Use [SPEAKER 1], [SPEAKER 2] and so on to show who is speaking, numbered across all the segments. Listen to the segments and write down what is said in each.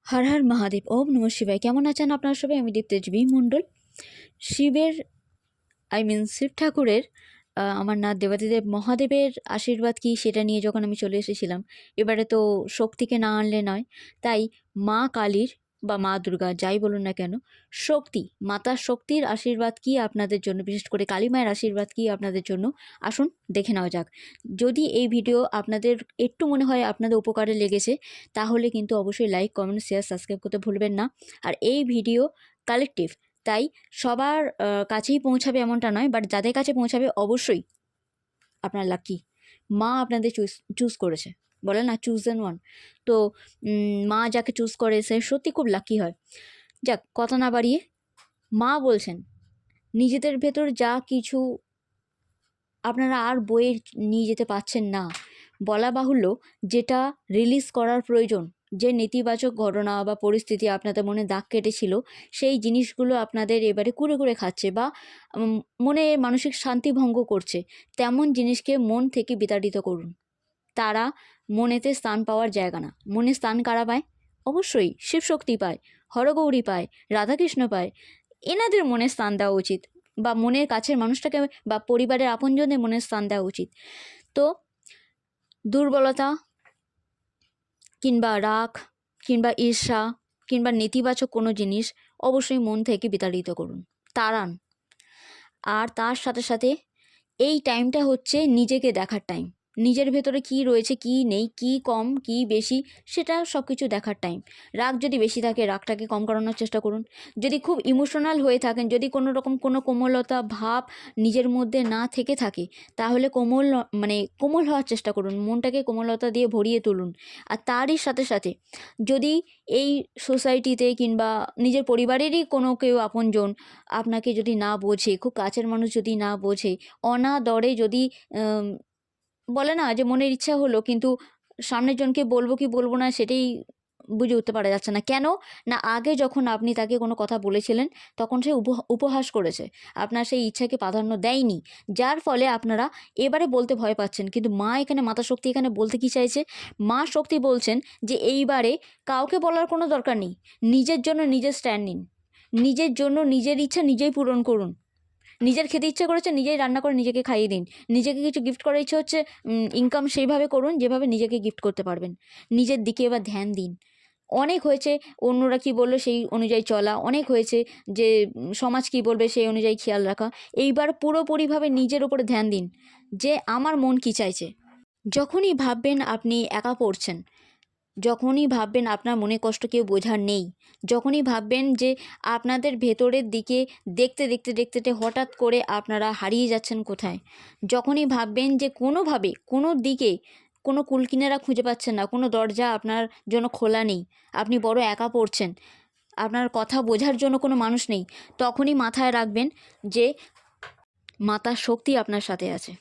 [SPEAKER 1] হর হর মহাদেব। ওম নমঃ শিবায়। কেমন আছেন আপনারা সবাই? আমি দীপ্তেজবি মণ্ডল। শিবের শিব ঠাকুরের আমার নাথ দেবাদিদেব মহাদেবের আশীর্বাদ কি সেটা নিয়ে যখন আমি চলে এসেছিলাম, এবারে তো শক্তিকে না আনলে নয়, তাই মা কালীর বা মা দুর্গা যাই বলুন না কেন, শক্তি, মাতা শক্তির আশীর্বাদ কি আপনাদের জন্য, বিশেষ করে কালী মায়ের আশীর্বাদ কি আপনাদের জন্য, আসুন দেখে নেওয়া যাক। যদি এই ভিডিও আপনাদের একটু মনে হয় আপনাদের উপকারে লেগেছে, তাহলে কিন্তু অবশ্যই লাইক, কমেন্ট, শেয়ার, সাবস্ক্রাইব করতে ভুলবেন না। আর এই ভিডিও কালেকটিভ, তাই সবার কাছেই পৌঁছাবে এমনটা নয়, বাট যাদের কাছে পৌঁছাবে অবশ্যই আপনার লাকি। মা আপনাদের চুজ করেছে, বলে না চুজ দেন ওয়ান। তো মা যাকে চুজ করে সে সত্যি খুব লাকি হয়। যাক, কথা না বাড়িয়ে, মা বলছেন নিজেদের ভেতর যা কিছু আপনারা আর বয়ে নিয়ে যেতে পারছেন না, বলা বাহুল্য, যেটা রিলিজ করার প্রয়োজন, যে নেতিবাচক ঘটনা বা পরিস্থিতি আপনাদের মনে দাগ কেটেছিল, সেই জিনিসগুলো আপনাদের এবারে কুরে কুরে খাচ্ছে বা মনে মানসিক শান্তি ভঙ্গ করছে, তেমন জিনিসকে মন থেকে বিতাড়িত করুন। তারা মনেতে স্থান পাওয়ার জায়গা না। মনে স্থান কারা পায়? অবশ্যই শিবশক্তি পায়, হরগৌরী পায়, রাধাকৃষ্ণ পায়। এনাদের মনে স্থান দেওয়া উচিত, বা মনের কাছের মানুষটাকে বা পরিবারের আপনজনদের মনে স্থান দেওয়া উচিত। তো দুর্বলতা কিংবা রাগ কিংবা ঈর্ষা কিংবা নেতিবাচক কোনো জিনিস অবশ্যই মন থেকে বিতাড়িত করুন, তাড়ান। আর তার সাথে সাথে এই টাইমটা হচ্ছে নিজেকে দেখার টাইম। নিজের ভেতরে কি রয়েছে, কি নেই, কি কম, কি বেশি, সেটা সব কিছু দেখার টাইম। রাগ যদি বেশি থাকে, রাগটাকে কম করানোর চেষ্টা করুন। যদি খুব ইমোশনাল হয়ে থাকেন, যদি কোনো রকম কোনো কোমলতা ভাব নিজের মধ্যে না থেকে থাকে, তাহলে কোমল হওয়ার চেষ্টা করুন। মনটাকে কোমলতা দিয়ে ভরিয়ে তুলুন। আর তারই সাথে সাথে যদি এই সোসাইটিতে কিংবা নিজের পরিবারেরই কোনো কেউ আপনজন আপনাকে যদি না বোঝে, খুব কাছের মানুষ যদি না বোঝে, অনাদরে যদি বলে না যে মনের ইচ্ছা হলো, কিন্তু সামনের জনকে বলবো কি বলবো না সেটাই বুঝে উঠতে পারা যাচ্ছে না। কেন না, আগে যখন আপনি তাকে কোনো কথা বলেছিলেন, তখন সে উপহাস করেছে, আপনার সেই ইচ্ছাকে প্রাধান্য দেয়নি, যার ফলে আপনারা এবারে বলতে ভয় পাচ্ছেন। কিন্তু মা এখানে, মাতা শক্তি এখানে বলতে কি চাইছে? মা শক্তি বলছেন যে এইবারে কাউকে বলার কোনো দরকার নেই, নিজের জন্য নিজের স্ট্যান্ড নিন, নিজের জন্য নিজের ইচ্ছা নিজেই পূরণ করুন। নিজের খেতে ইচ্ছা করেছে, নিজেই রান্না করে নিজেকে খাইয়ে দিন। নিজেকে কিছু গিফট করার ইচ্ছে হচ্ছে, ইনকাম সেইভাবে করুন যেভাবে নিজেকে গিফট করতে পারবেন। নিজের দিকে এবার ধ্যান দিন। অনেক হয়েছে অন্যরা কি বললো সেই অনুযায়ী চলা, অনেক হয়েছে যে সমাজ কি বলবে সেই অনুযায়ী খেয়াল রাখা। এইবার পুরোপুরিভাবে নিজের উপরে ধ্যান দিন যে আমার মন কি চাইছে। যখনই ভাববেন আপনি একা পড়ছেন, যখনই ভাববেন আপনার মনে কষ্ট কেউ বোঝার নেই, যখনই ভাববেন যে আপনাদের ভেতরের দিকে দেখতে দেখতে দেখতে হঠাৎ করে আপনারা হারিয়ে যাচ্ছেন কোথায়, যখনই ভাববেন যে কোনোভাবে কোনো দিকে কোনো কুলকিনারা খুঁজে পাচ্ছেন না, কোনো দরজা আপনার জন্য খোলা নেই, আপনি বড় একা পড়ছেন, আপনার কথা বোঝার জন্য কোনো মানুষ নেই, তখনই মাথায় রাখবেন যে মাতা শক্তি আপনার সাথে আছে,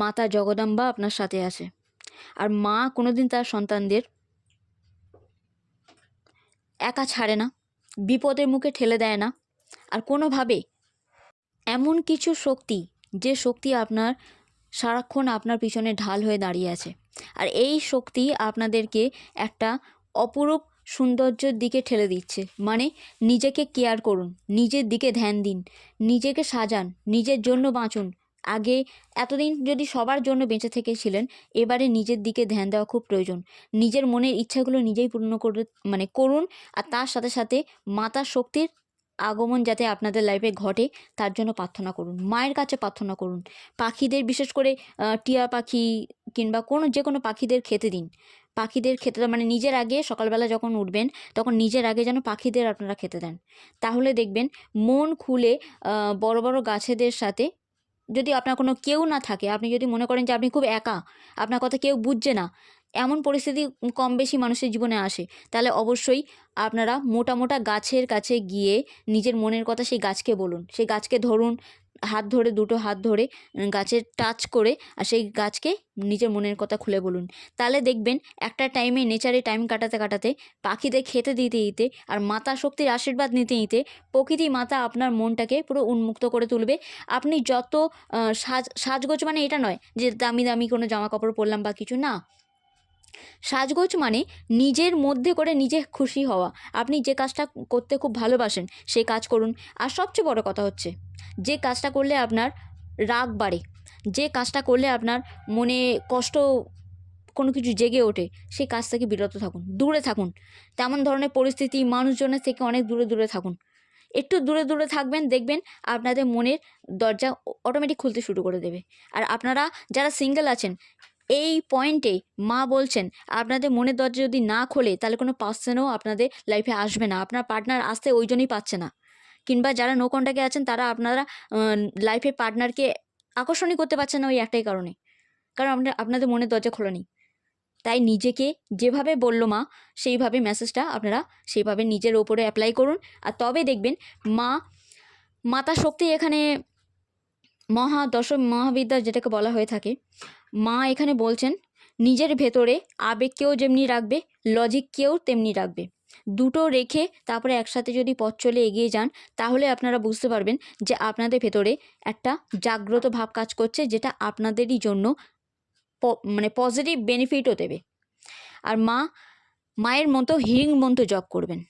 [SPEAKER 1] মাতা জগদম্বা আপনার সাথে আছে। আর মা কোনোদিন তার সন্তানদের একা ছাড়ে না, বিপদের মুখে ঠেলে দেয় না। আর কোনোভাবে এমন কিছু শক্তি, যে শক্তি আপনার সারাক্ষণ আপনার পিছনে ঢাল হয়ে দাঁড়িয়ে আছে, আর এই শক্তি আপনাদেরকে একটা অপরূপ সৌন্দর্যের দিকে ঠেলে দিচ্ছে। মানে নিজেকে কেয়ার করুন, নিজের দিকে ধ্যান দিন, নিজেকে সাজান, নিজের জন্য বাঁচুন। আগে এতদিন যদি সবার জন্য বেঁচে থেকেছিলেন, এবারে নিজের দিকে ধ্যান দেওয়া খুব প্রয়োজন। নিজের মনের ইচ্ছাগুলো নিজেই পূর্ণ করুন। আর তার সাথে সাথে মাতা শক্তির আগমন যাতে আপনাদের লাইফে ঘটে, তার জন্য প্রার্থনা করুন, মায়ের কাছে প্রার্থনা করুন। পাখিদের, বিশেষ করে টিয়া পাখি কিংবা যে কোনো পাখিদের খেতে দিন। পাখিদের খেতে মানে নিজের আগে, সকালবেলা যখন উঠবেন তখন নিজের আগে যেন পাখিদের আপনারা খেতে দেন। তাহলে দেখবেন মন খুলে বড় বড় গাছেদের সাথে, যদি আপনার কোনো কেউ না থাকে, আপনি যদি মনে করেন যে আপনি খুব একা, আপনার কথা কেউ বুঝছে না, এমন পরিস্থিতি কম বেশি মানুষের জীবনে আসে, তাহলে অবশ্যই আপনারা মোটা মোটা গাছের কাছে গিয়ে নিজের মনের কথা সেই গাছকে বলুন, সেই গাছকে ধরুন, হাত ধরে, দুটো হাত ধরে গাছের টাচ করে, আর সেই গাছকে নিজের মনের কথা খুলে বলুন। তাহলে দেখবেন একটা টাইমে নেচারে টাইম কাটাতে কাটাতে, পাখিদের খেতে দিতে দিতে আর মাতা শক্তির আশীর্বাদ নিতে নিতে, প্রকৃতি মাতা আপনার মনটাকে পুরো উন্মুক্ত করে তুলবে। আপনি যত সাজগোজ, মানে এটা নয় যে দামি দামি কোনো জামা কাপড় পরলাম বা কিছু না, সাজগোজ মানে নিজের মধ্যে করে নিজে খুশি হওয়া। আপনি যে কাজটা করতে খুব ভালোবাসেন সেই কাজ করুন। আর সবচেয়ে বড় কথা হচ্ছে, যে কাজটা করলে আপনার রাগ বাড়ে, যে কাজটা করলে আপনার মনে কষ্ট কোনো কিছু জেগে ওঠে, সেই কাজ থেকে বিরত থাকুন, দূরে থাকুন। তেমন ধরনের পরিস্থিতি, মানুষজনের থেকে অনেক দূরে দূরে থাকুন। একটু দূরে দূরে থাকবেন, দেখবেন আপনাদের মনের দরজা অটোমেটিক খুলতে শুরু করে দেবে। আর আপনারা যারা সিঙ্গেল আছেন, এই পয়েন্টে মা বলছেন আপনাদের মনের দরজা যদি না খোলে তাহলে কোনো পার্সনও আপনাদের লাইফে আসবে না। আপনার পার্টনার আসতে ওই জন্যই পাচ্ছে না। কিংবা যারা নো কন্ট্যাক্টে আছেন তারা আপনারা লাইফে পার্টনারকে আকর্ষণই করতে পারছেন না ওই একটাই কারণে, কারণ আপনাদের মনের দরজা খোলা নেই। তাই নিজেকে যেভাবে বললো মা, সেইভাবে মেসেজটা আপনারা সেইভাবে নিজের ওপরে অ্যাপ্লাই করুন। আর তবে দেখবেন মাতা শক্তি এখানে মহাবিদ্যা যেটাকে বলা হয়ে থাকে, মা এখানে বলছেন নিজের ভেতরে আবেগকেও যেমনি রাখবে, লজিককেও তেমনি রাখবে। দুটো রেখে তারপরে একসাথে যদি পথ চলে এগিয়ে যান, তাহলে আপনারা বুঝতে পারবেন যে আপনাদের ভেতরে একটা জাগ্রত ভাব কাজ করছে, যেটা আপনাদেরই জন্য মানে পজিটিভ বেনিফিটও দেবে। আর মায়ের মতো হিং মন্ত্র জপ করবেন।